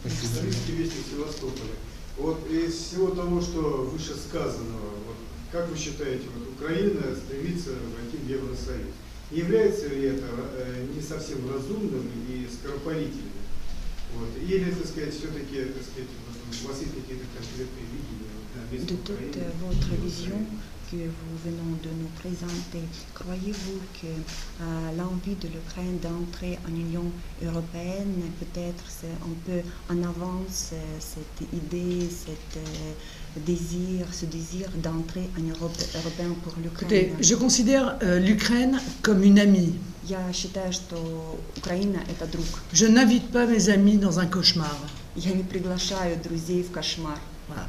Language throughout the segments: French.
Журналистский вестник Севастополя. Вот из всего того, что вышесказанного, вот, как вы считаете, вот Украина стремится войти в Евросоюз? Является ли это не совсем разумным и скоропалительным? Вот. Или, так сказать, все-таки, так сказать, у вас есть какие-то конкретные видения на место Украины? De toute votre vision que vous venons de nous présenter, croyez-vous que l'envie de l'Ukraine d'entrer en Union européenne, peut-être c'est un peu en avance cette idée, ce désir d'entrer en Europe européenne pour l'Ukraine? Je considère l'Ukraine comme une amie. Я считаю, что Украина – это друг. Je n'invite pas mes amis dans un cauchemar. Я не приглашаю друзей в кошмар. Voilà.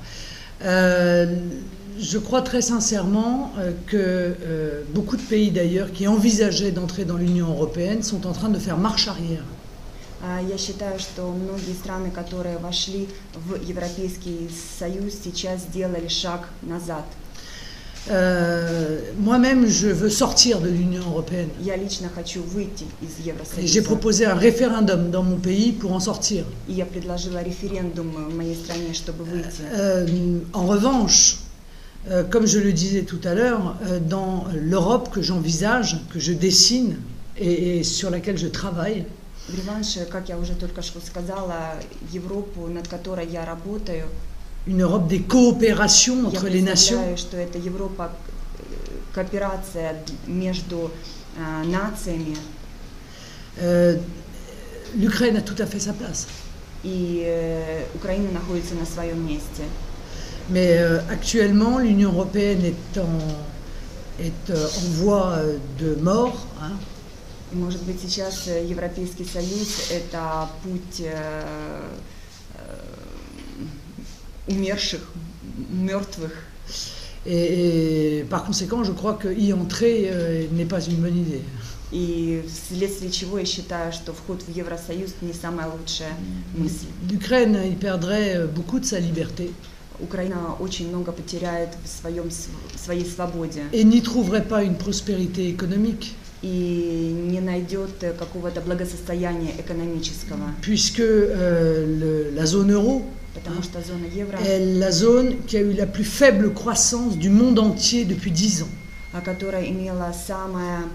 Je crois très sincèrement que beaucoup de pays d'ailleurs qui envisageaient d'entrer dans l'Union européenne sont en train de faire marche arrière. Я считаю, что многие страны, которые вошли в Европейский Союз, сейчас сделали шаг назад. Moi-même, je veux sortir de l'Union européenne. Я лично хочу выйти из Евросоюза. J'ai proposé un référendum dans mon pays pour en sortir. И я предложила референдум в моей стране, чтобы выйти. En revanche, comme je le disais tout à l'heure, dans l'Europe que j'envisage, que je dessine et sur laquelle je travaille, В реванше, как я уже только что сказала, Европу, над которой я работаю, une Europe des coopérations entre les nations. Я представляю, что это Европа, кооперация между нациями. L'Ukraine a tout à fait sa place. И Украина находится на своем месте. Mais actuellement, l'Union européenne est en voie de mort. Hein. Может быть, сейчас Европейский Союз – это путь умерших, мертвых. Et par conséquent, je crois qu'y entrer n'est pas une bonne idée. И вследствие чего я считаю, что вход в Евросоюз не самая лучшая мысль. L'Ukraine y perdrait beaucoup de sa liberté. Украина очень много потеряет в своей свободе. Et n'y trouverait pas une prospérité économique. И не найдет какого-то благосостояния экономического. Puisque la zone euro est la zone qui a eu la plus faible croissance du monde entier depuis 10 ans. Которая имела самый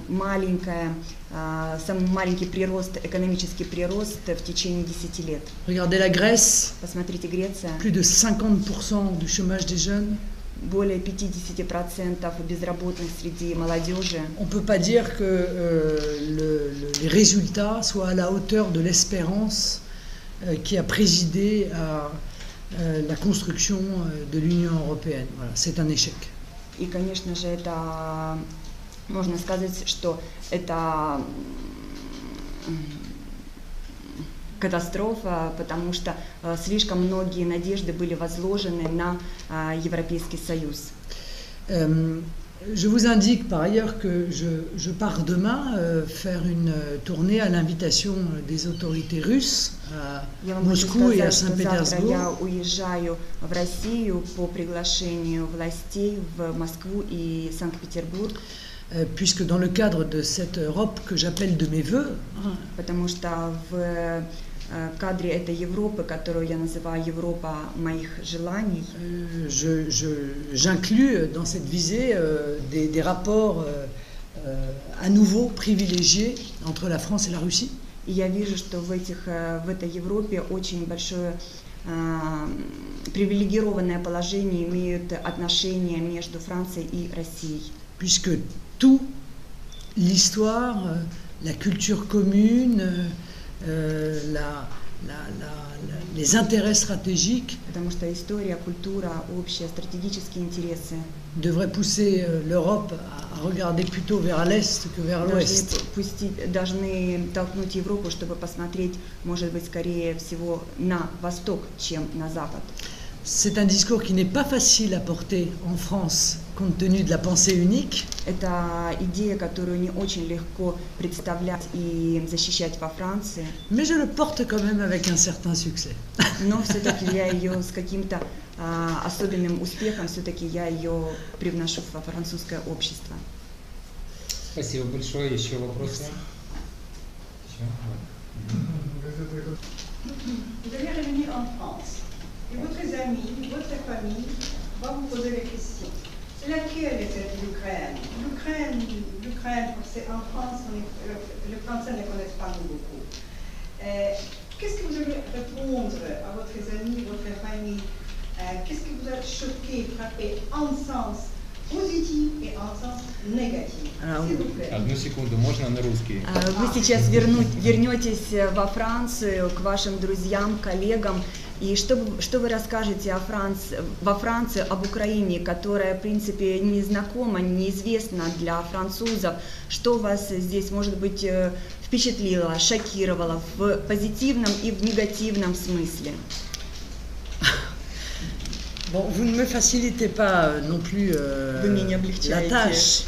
маленький прирост, экономический прирост в течение 10 лет. Regardez la Grèce. Посмотрите, Греция. Plus de 50% du chômage des jeunes. Более 50% безработных среди молодежи. On ne peut pas dire que les résultats soient à la hauteur de l'espérance qui a présidé à la construction de l'Union européenne. Voilà, c'est un échec. И, конечно же, это можно сказать, что это катастрофа, потому что слишком многие надежды были возложены на Европейский Союз. Je vous indique par ailleurs que je pars demain faire une tournée à l'invitation des autorités russes à Moscou et à Saint-Pétersbourg. Я уезжаю в Россию по приглашению властей в Москву и Санкт-Петербург. Puisque dans le cadre de cette Europe que j'appelle de mes voeux, потому что в кадре этой Европы, которую я называю Европа моих желаний, j'inclus dans cette visée des rapports à nouveau privilégiés entre la France et la Russie. И я вижу, что в этой Европе очень большое привилегированное положение имеют отношения между Францией и Россией. Puisque toute l'histoire, la culture commune, les intérêts stratégiques devraient pousser l'Europe à regarder plutôt vers l'Est que vers l'Ouest. Должны толкнуть Европу, чтобы посмотреть, может быть, скорее всего, на восток, чем на запад. C'est un discours qui n'est pas facile à porter en France, compte tenu de la pensée unique. Это идея, которую не очень легко представлять и защищать во Франции. Mais je le porte quand même avec un certain succès. Но все-таки я ее с каким-то особенным успехом, все-таки я ее привношу во французское общество. Спасибо большое. Еще вопросы? Vous allez revenir en France et votre amis, votre famille va vous poser la question. Laquelle est l'Ukraine? L'Ukraine, c'est en France, les Français ne connaissent pas beaucoup. Qu'est-ce que vous allez répondre à votre amis, votre famille? Qu'est-ce qui vous a choqué, frappé en sens positif et en sens négatif? S'il vous plaît. Одну секунду, можно на русский? Вы сейчас вернетесь во Францию к вашим друзьям, коллегам, и что вы расскажете во Франции об Украине, которая, в принципе, не знакома, неизвестна для французов? Что вас здесь, может быть, впечатлило, шокировало в позитивном и в негативном смысле? Bon, vous ne me facilitez pas non plus la tâche,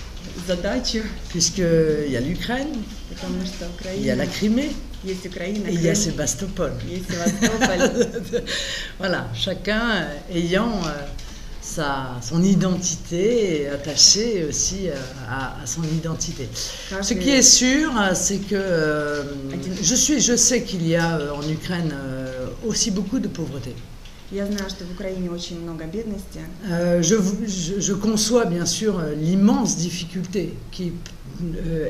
puisqu'il y a l'Ukraine, il y a la Crimée, et il y a Sébastopol. Voilà, chacun ayant son identité, attaché aussi à son identité. Ce qui est sûr, c'est que je sais qu'il y a en Ukraine aussi beaucoup de pauvreté. Я знаю, что в Украине очень много бедности. Je conçois bien sûr l'immense difficulté qui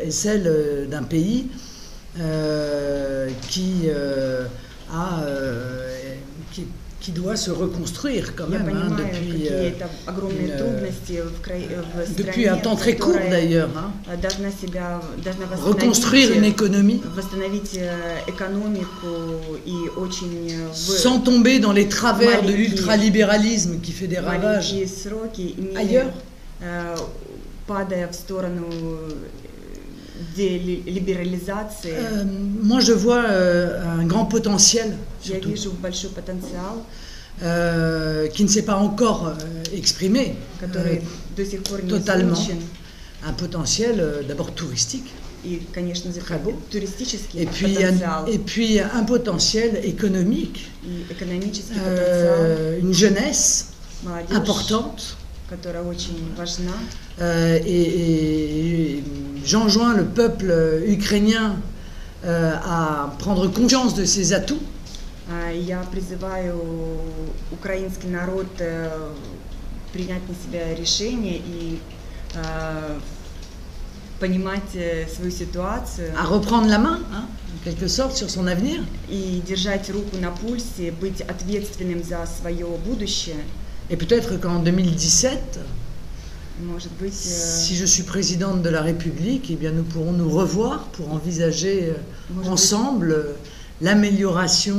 est celle d'un pays qui doit se reconstruire quand même depuis un temps très court d'ailleurs. Reconstruire une économie sans tomber dans les travers de l'ultralibéralisme qui fait des ravages ailleurs. Moi je vois un grand potentiel surtout, qui ne s'est pas encore exprimé totalement. Un potentiel d'abord touristique, très beau, et puis un potentiel économique, une jeunesse importante. Et j'enjoins le peuple ukrainien à prendre conscience de ses atouts. Я призываю украинский народ принять на себя решение и понимать свою ситуацию. À reprendre la main, en quelque sorte, sur son avenir. И держать руку на пульсе, быть ответственным за свое будущее. Et peut-être qu'en 2017, si je suis présidente de la République, eh bien nous pourrons nous revoir pour envisager ensemble l'amélioration,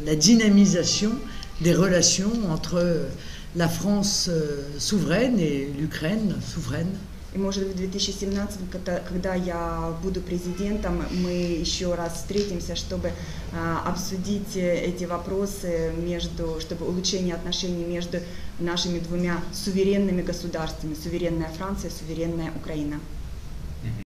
la dynamisation des relations entre la France souveraine et l'Ukraine souveraine. И может быть в 2017, когда я буду президентом, мы еще раз встретимся, чтобы обсудить эти вопросы, чтобы улучшение отношений между нашими двумя суверенными государствами, суверенная Франция, суверенная Украина.